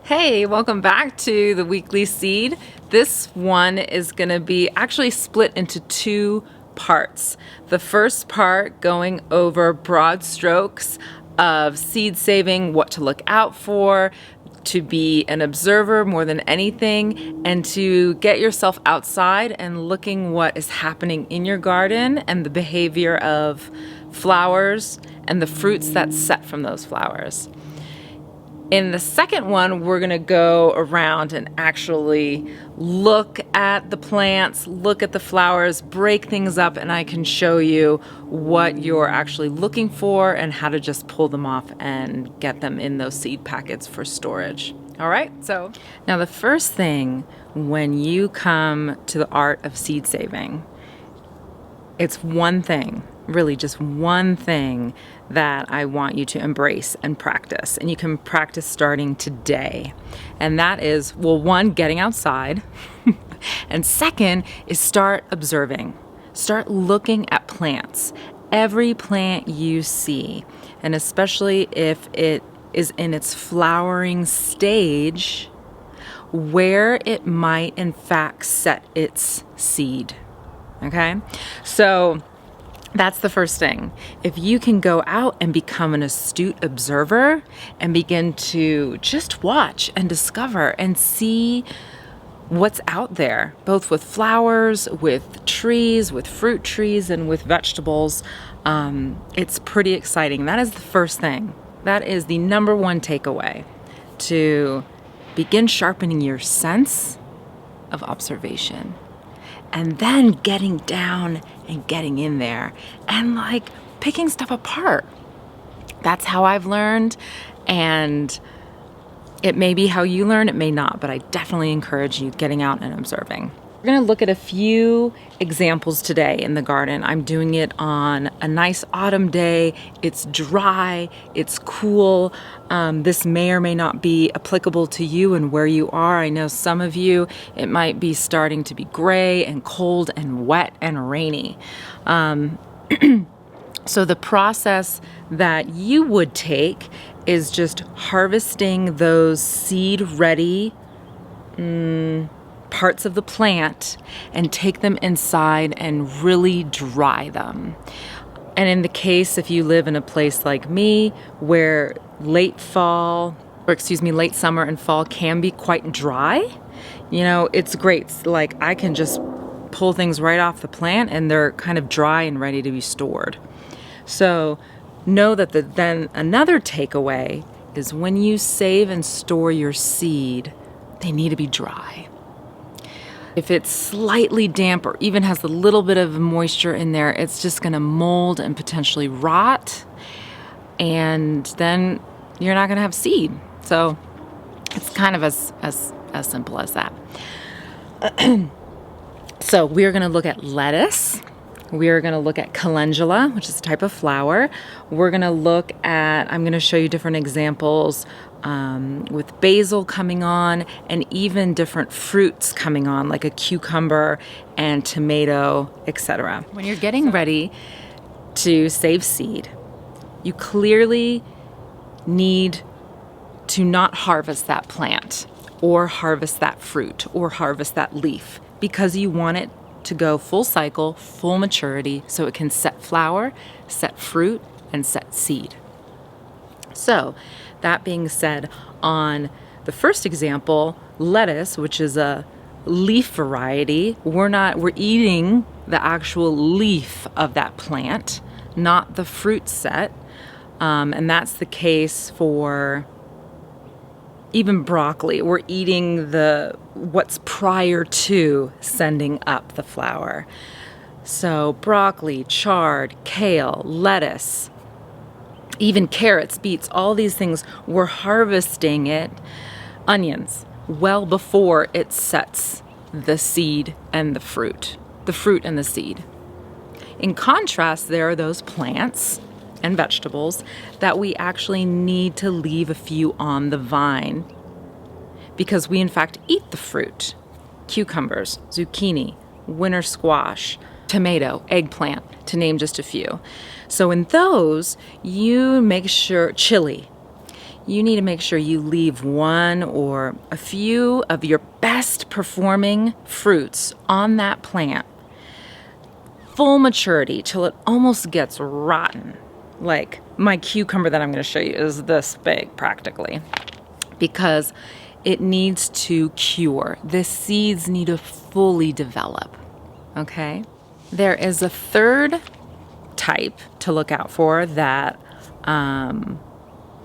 Hey, welcome back to the weekly seed. This one is going to be actually split into two parts. The first part going over broad strokes of seed saving, what to look out for, to be an observer more than anything, and to get yourself outside and looking what is happening in your garden and the behavior of flowers and the fruits that set from those flowers. In the second one, we're going to go around and actually look at the plants, look at the flowers, break things up, and I can show you what you're actually looking for and how to just pull them off and get them in those seed packets for storage. All right, so now the first thing when you come to the art of seed saving, it's one thing, really just one thing that I want you to embrace and practice. And you can practice starting today. And that is, well, one, getting outside. And second is start observing. Start looking at plants. Every plant you see, and especially if it is in its flowering stage, where it might in fact set its seed. Okay? So that's the first thing. If you can go out and become an astute observer and begin to just watch and discover and see what's out there, both with flowers, with trees, with fruit trees, and with vegetables, it's pretty exciting. That is the first thing. That is the number one takeaway, to begin sharpening your sense of observation. And then getting down and getting in there and like picking stuff apart. That's how I've learned, and it may be how you learn, it may not, but I definitely encourage you getting out and observing. We're going to look at a few examples today in the garden. I'm doing it on a nice autumn day. It's dry, it's cool. This may or may not be applicable to you and where you are. I know some of you, it might be starting to be gray and cold and wet and rainy. So the process that you would take is just harvesting those seed-ready parts of the plant and take them inside and really dry them. And in the case, if you live in a place like me where late summer and fall can be quite dry, you know, it's great. Like I can just pull things right off the plant and they're kind of dry and ready to be stored. So know that then another takeaway is when you save and store your seed, they need to be dry. If it's slightly damp or even has a little bit of moisture in there, it's just going to mold and potentially rot, and then you're not going to have seed. So it's kind of as simple as that. So we're going to look at lettuce. We are going to look at calendula, which is a type of flower. We're going to look at, I'm going to show you different examples with basil coming on, and even different fruits coming on, like a cucumber and tomato, etc. When you're getting ready to save seed, you clearly need to not harvest that plant or harvest that fruit or harvest that leaf, because you want it to go full cycle, full maturity, so it can set flower, set fruit, and set seed. So that being said, on the first example, lettuce, which is a leaf variety, we're eating the actual leaf of that plant, not the fruit set. And that's the case for even broccoli. We're eating what's prior to sending up the flower. So broccoli, chard, kale, lettuce, even carrots, beets, all these things, we're harvesting it, onions, well before it sets the seed and the fruit and the seed. In contrast, there are those plants and vegetables that we actually need to leave a few on the vine, because we in fact eat the fruit. Cucumbers, zucchini, winter squash, tomato, eggplant, to name just a few. So in those, you make sure, chili, you need to make sure you leave one or a few of your best performing fruits on that plant, full maturity, till it almost gets rotten. Like my cucumber that I'm going to show you is this big practically, because it needs to cure. The seeds need to fully develop, okay? There is a third type to look out for that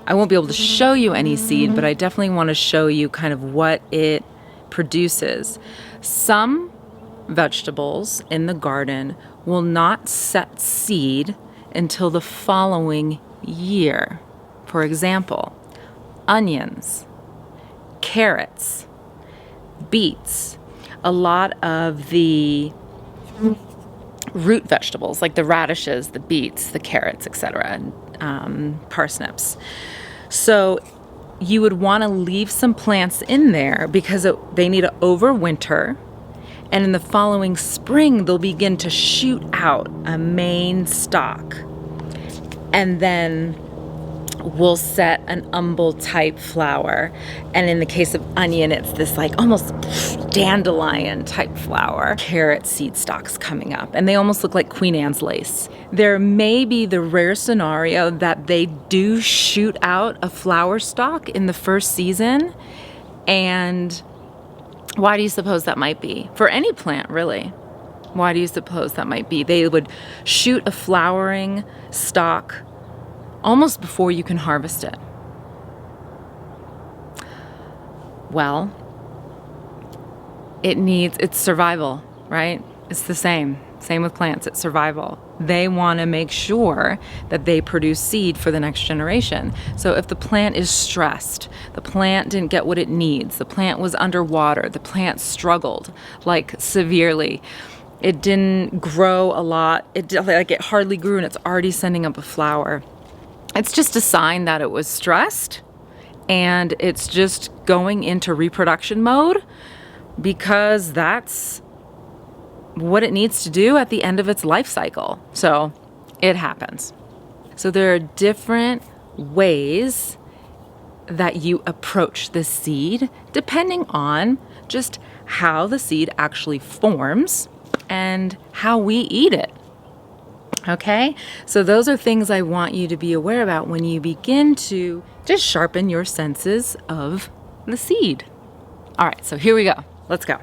I won't be able to show you any seed, but I definitely want to show you kind of what it produces. Some vegetables in the garden will not set seed until the following year. For example, onions, carrots, beets, a lot of the root vegetables like the radishes, the beets, the carrots, etc., parsnips. So you would want to leave some plants in there because they need to overwinter, and in the following spring they'll begin to shoot out a main stalk, and then we'll set an umbel type flower. And in the case of onion, it's this like almost dandelion type flower. Carrot seed stalks coming up, and they almost look like Queen Anne's lace. There may be the rare scenario that they do shoot out a flower stalk in the first season. And why do you suppose that might be? For any plant, really. Why do you suppose that might be? They would shoot a flowering stalk almost before you can harvest it. Well, it's survival, right? It's the same with plants, it's survival. They want to make sure that they produce seed for the next generation. So if the plant is stressed, the plant didn't get what it needs, the plant was underwater, the plant struggled like severely, it didn't grow a lot, it hardly grew, and it's already sending up a flower, it's just a sign that it was stressed and it's just going into reproduction mode, because that's what it needs to do at the end of its life cycle. So it happens. So there are different ways that you approach the seed depending on just how the seed actually forms and how we eat it. Okay, so those are things I want you to be aware about when you begin to just sharpen your senses of the seed. All right, so here we go. Let's go.